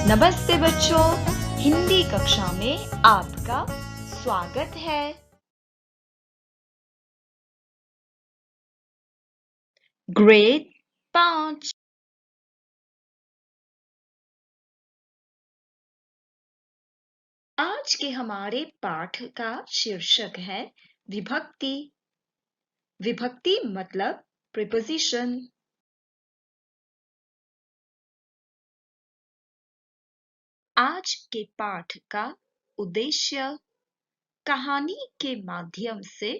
नमस्ते बच्चों, हिंदी कक्षा में आपका स्वागत है। ग्रेड 5। आज के हमारे पाठ का शीर्षक है विभक्ति। विभक्ति मतलब प्रीपोजिशन। आज के पाठ का उद्देश्य कहानी के माध्यम से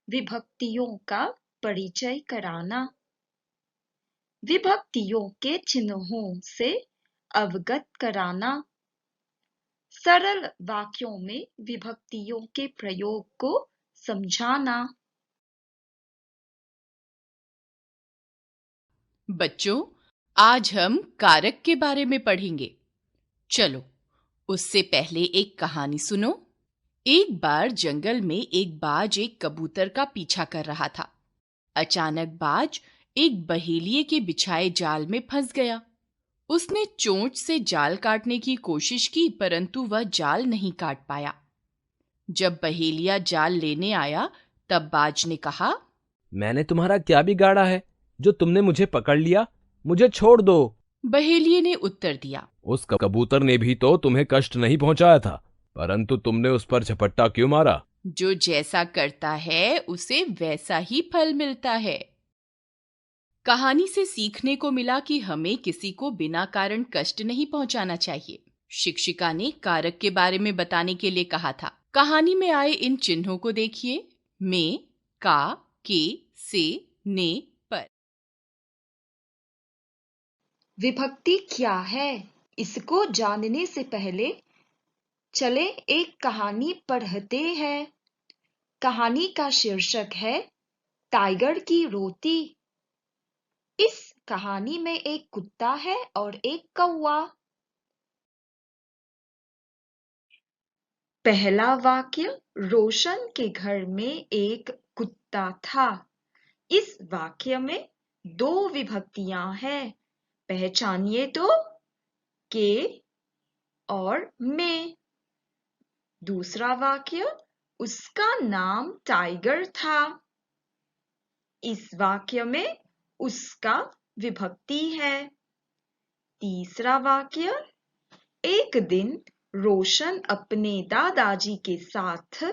विभक्तियों का परिचय कराना, विभक्तियों के चिन्हों से अवगत कराना, सरल वाक्यों में विभक्तियों के प्रयोग को समझाना। बच्चों, आज हम कारक के बारे में पढ़ेंगे। चलो, उससे पहले एक कहानी सुनो। एक बार जंगल में एक बाज एक कबूतर का पीछा कर रहा था। अचानक बाज एक बहेलिये के बिछाए जाल में फंस गया। उसने चोंच से जाल काटने की कोशिश की, परंतु वह जाल नहीं काट पाया। जब बहेलिया जाल लेने आया, तब बाज ने कहा, मैंने तुम्हारा क्या बिगाड़ा है जो तुमने मुझे पकड़ लिया? मुझे छोड़ दो। बहेलिये ने उत्तर दिया, उस कबूतर ने भी तो तुम्हें कष्ट नहीं पहुंचाया था, परंतु तुमने उस पर झपट्टा क्यों मारा? जो जैसा करता है उसे वैसा ही फल मिलता है। कहानी से सीखने को मिला कि हमें किसी को बिना कारण कष्ट नहीं पहुंचाना चाहिए। शिक्षिका ने कारक के बारे में बताने के लिए कहा था। कहानी में आए इन चिन्हों को देखिए, में, का, के, से, ने, पर। विभक्ति क्या है, इसको जानने से पहले चले एक कहानी पढ़ते हैं। कहानी का शीर्षक है टाइगर की रोटी। इस कहानी में एक कुत्ता है और एक कौवा। पहला वाक्य, रोशन के घर में एक कुत्ता था। इस वाक्य में दो विभक्तियां हैं, पहचानिए तो, के और में। दूसरा वाक्य, उसका नाम टाइगर था। इस वाक्य में उसका विभक्ति है। तीसरा वाक्य, एक दिन रोशन अपने दादाजी के साथ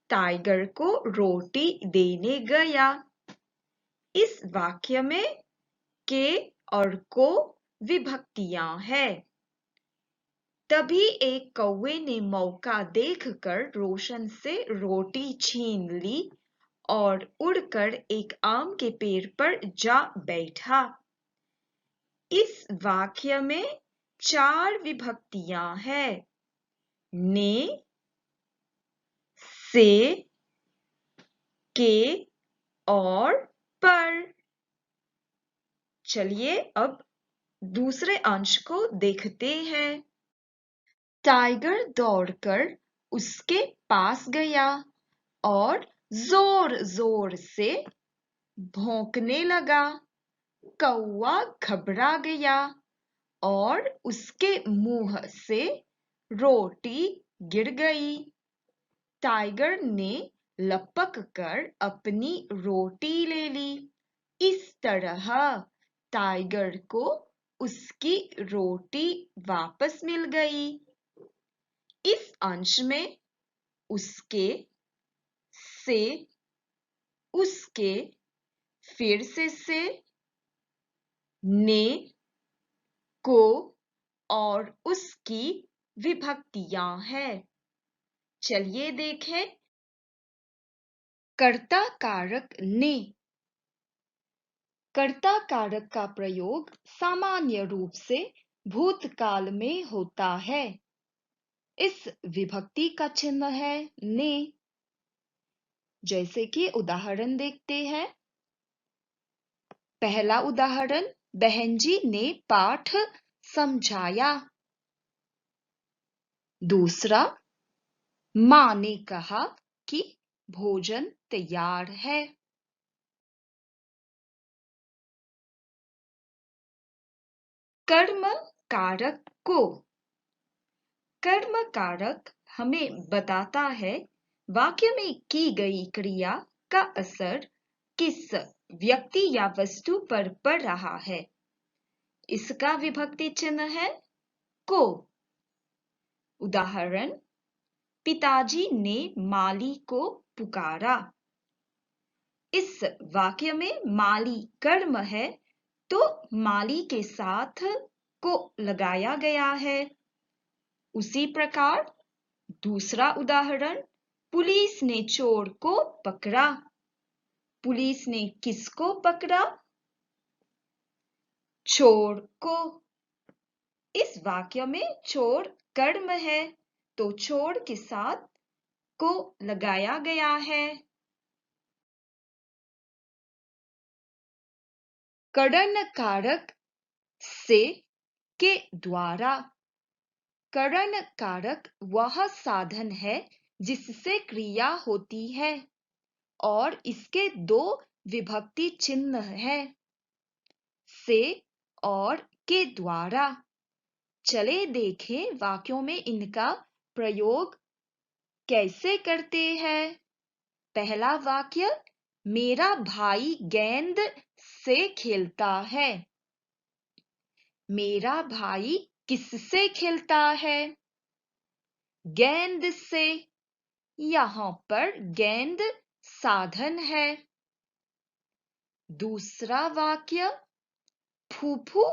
टाइगर को रोटी देने गया। इस वाक्य में के और को विभक्तियां हैं। तभी एक कौवे ने मौका देखकर रोशन से रोटी छीन ली और उड़कर एक आम के पेड़ पर जा बैठा। इस वाक्य में चार विभक्तियां हैं, ने, से, के और पर। चलिए अब दूसरे अंश को देखते हैं। टाइगर दौड़कर उसके पास गया और जोर जोर से भौंकने लगा। कौवा घबरा गया और उसके मुंह से रोटी गिर गई। टाइगर ने लपक कर अपनी रोटी ले ली। इस तरह टाइगर को उसकी रोटी वापस मिल गई। इस अंश में उसके, से, उसके, फिर से, ने, को और उसकी विभक्तियां हैं। चलिए देखें। कर्ता कारक ने। कर्ता कारक का प्रयोग सामान्य रूप से भूतकाल में होता है। इस विभक्ति का चिन्ह है ने। जैसे कि उदाहरण देखते हैं। पहला उदाहरण, बहन जी ने पाठ समझाया। दूसरा, माँ ने कहा कि भोजन तैयार है। कर्म कारक को। कर्म कारक हमें बताता है वाक्य में की गई क्रिया का असर किस व्यक्ति या वस्तु पर पड़ रहा है। इसका विभक्ति चिन्ह है को। उदाहरण, पिताजी ने माली को पुकारा। इस वाक्य में माली कर्म है तो माली के साथ को लगाया गया है। उसी प्रकार दूसरा उदाहरण, पुलिस ने चोर को पकड़ा। पुलिस ने किसको पकड़ा? चोर को। इस वाक्य में चोर कर्म है तो चोर के साथ को लगाया गया है। करण कारक से के द्वारा। करण कारक वह साधन है जिससे क्रिया होती है और इसके दो विभक्ति चिन्ह है, से और के द्वारा। चले देखें वाक्यों में इनका प्रयोग कैसे करते हैं। पहला वाक्य, मेरा भाई गेंद से खेलता है। मेरा भाई किससे खेलता है? गेंद से। यहाँ पर गेंद साधन है। दूसरा वाक्य, फूफू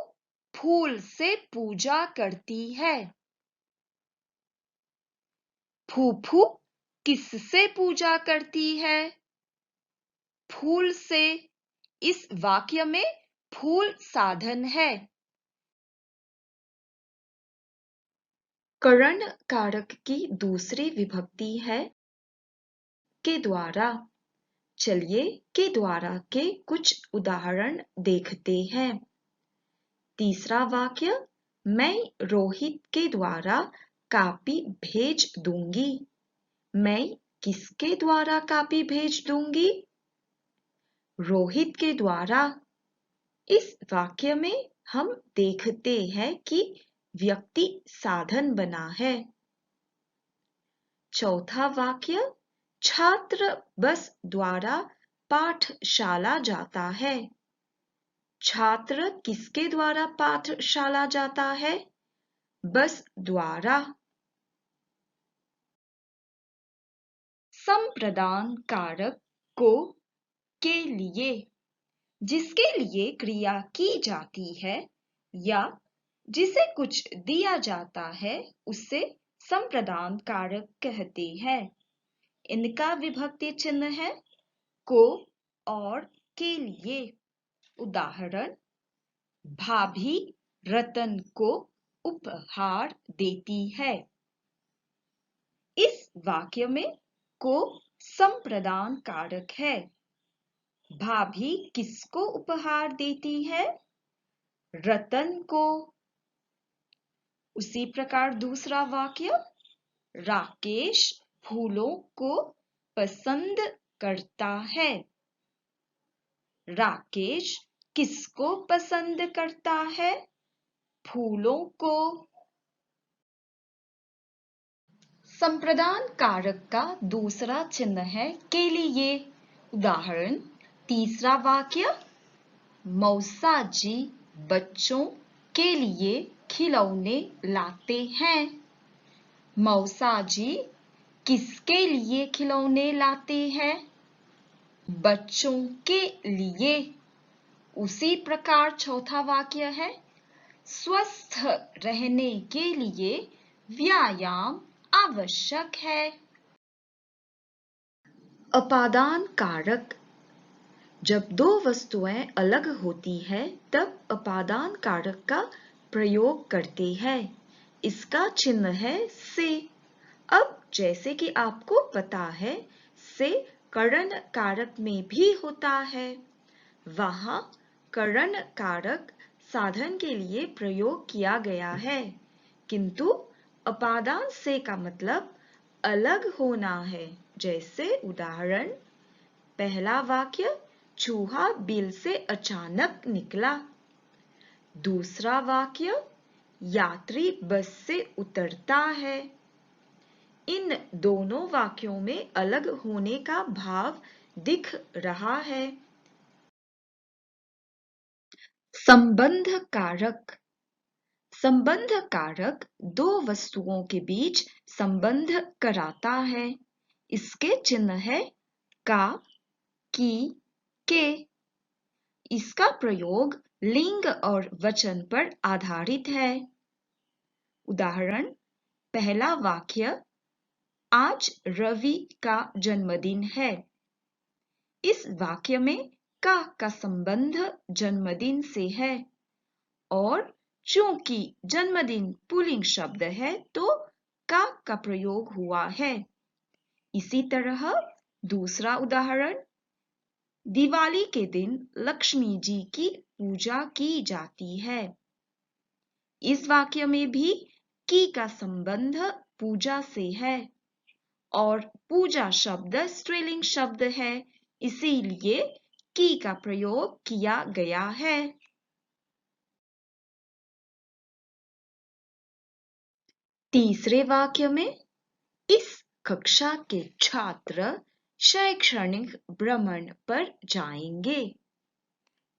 फूल से पूजा करती है। फूफू किससे पूजा करती है? फूल से। इस वाक्य में फूल साधन है। करण कारक की दूसरी विभक्ति है के द्वारा। चलिए के द्वारा के कुछ उदाहरण देखते हैं। तीसरा वाक्य, मैं रोहित के द्वारा कॉपी भेज दूंगी। मैं किसके द्वारा कॉपी भेज दूंगी? रोहित के द्वारा। इस वाक्य में हम देखते हैं कि व्यक्ति साधन बना है। चौथा वाक्य, छात्र बस द्वारा पाठशाला जाता है। छात्र किसके द्वारा पाठशाला जाता है? बस द्वारा। संप्रदान कारक को के लिए। जिसके लिए क्रिया की जाती है या जिसे कुछ दिया जाता है उसे संप्रदान कारक कहते हैं। इनका विभक्ति चिन्ह है को और के लिए। उदाहरण, भाभी रतन को उपहार देती है। इस वाक्य में को संप्रदान कारक है। भाभी किसको उपहार देती है? रतन को। उसी प्रकार दूसरा वाक्य, राकेश फूलों को पसंद करता है। राकेश किसको पसंद करता है? फूलों को। संप्रदान कारक का दूसरा चिन्ह है के लिए। उदाहरण, तीसरा वाक्य, मौसा जी बच्चों के लिए खिलौने लाते हैं। मौसा जी किसके लिए खिलौने लाते हैं? बच्चों के लिए। उसी प्रकार चौथा वाक्य है, स्वस्थ रहने के लिए व्यायाम आवश्यक है। अपादान कारक। जब दो वस्तुएं अलग होती है तब अपादान कारक का प्रयोग करते हैं। इसका चिन्ह है से। अब जैसे कि आपको पता है, से करण कारक में भी होता है। वहां करण कारक साधन के लिए प्रयोग किया गया है, किंतु अपादान से का मतलब अलग होना है। जैसे उदाहरण, पहला वाक्य, चूहा बिल से अचानक निकला। दूसरा वाक्य, यात्री बस से उतरता है। इन दोनों वाक्यों में अलग होने का भाव दिख रहा है। संबंध कारक। संबंध कारक दो वस्तुओं के बीच संबंध कराता है। इसके चिन्ह है का, की, के। इसका प्रयोग लिंग और वचन पर आधारित है। उदाहरण, पहला वाक्य, आज रवि का जन्मदिन है। इस वाक्य में का संबंध जन्मदिन से है और चूंकि जन्मदिन पुल्लिंग शब्द है तो का प्रयोग हुआ है। इसी तरह दूसरा उदाहरण, दिवाली के दिन लक्ष्मी जी की पूजा की जाती है। इस वाक्य में भी की का संबंध पूजा से है और पूजा शब्द स्त्रीलिंग शब्द है, इसीलिए की का प्रयोग किया गया है। तीसरे वाक्य में, इस कक्षा के छात्र शैक्षणिक भ्रमण पर जाएंगे।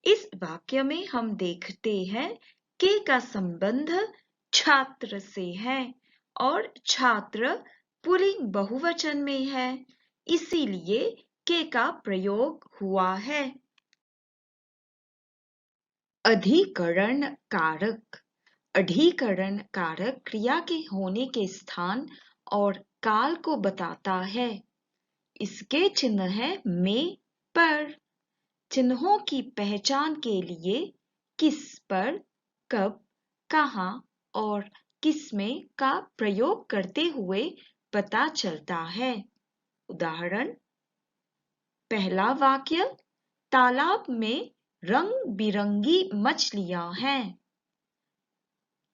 इस वाक्य में हम देखते हैं के का संबंध छात्र से है और छात्र पुल्लिंग बहुवचन में है, इसीलिए के का प्रयोग हुआ है। अधिकरण कारक। अधिकरण कारक क्रिया के होने के स्थान और काल को बताता है। इसके चिन्ह है में, पर। चिन्हों की पहचान के लिए किस पर, कब, कहाँ और किसमें का प्रयोग करते हुए पता चलता है। उदाहरण, पहला वाक्य, तालाब में रंग बिरंगी मछलियां हैं।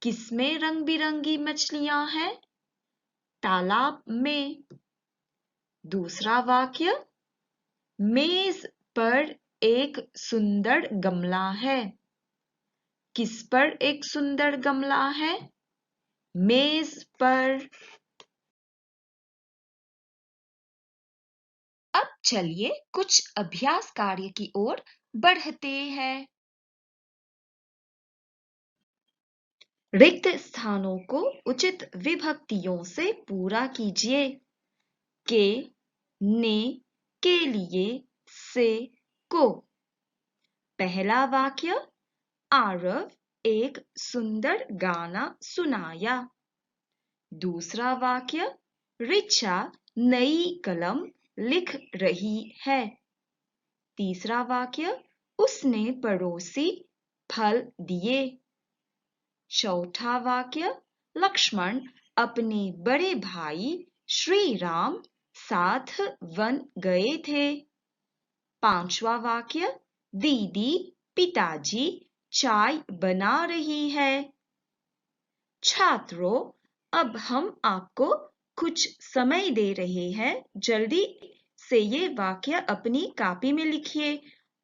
किसमें रंग बिरंगी मछलियां हैं? तालाब में। दूसरा वाक्य, मेज पर एक सुंदर गमला है। किस पर एक सुंदर गमला है? मेज पर। अब चलिए कुछ अभ्यास कार्य की ओर बढ़ते हैं। रिक्त स्थानों को उचित विभक्तियों से पूरा कीजिए। के, ने, के लिए, से, को। पहला वाक्य, आरव एक सुंदर गाना सुनाया। दूसरा वाक्य, रिचा नई कलम लिख रही है। तीसरा वाक्य, उसने पड़ोसी फल दिए। चौथा वाक्य, लक्ष्मण अपने बड़े भाई श्री राम साथ वन गए थे। पांचवा वाक्य, दीदी पिताजी चाय बना रही है। छात्रों, अब हम आपको कुछ समय दे रहे हैं। जल्दी से ये वाक्य अपनी कॉपी में लिखिए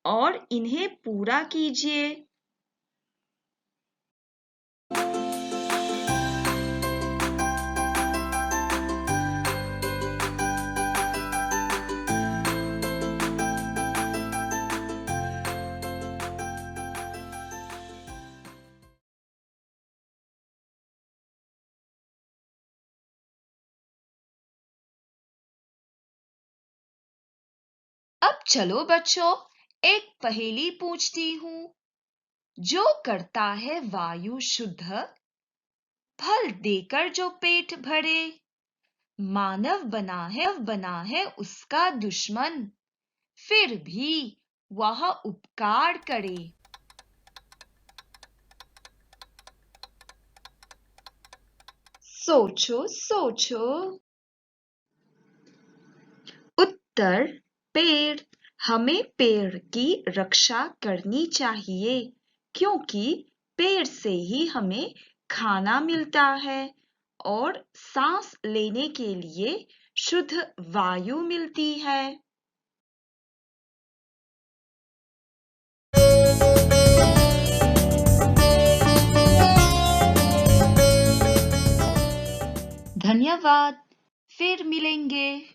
और इन्हें पूरा कीजिए। अब चलो बच्चों, एक पहेली पूछती हूँ। जो करता है वायु शुद्ध, फल देकर जो पेट भरे, मानव बना है उसका दुश्मन, फिर भी वह उपकार करे। सोचो सोचो। उत्तर, पेड़। हमें पेड़ की रक्षा करनी चाहिए क्योंकि पेड़ से ही हमें खाना मिलता है और सांस लेने के लिए शुद्ध वायु मिलती है। धन्यवाद। फिर मिलेंगे।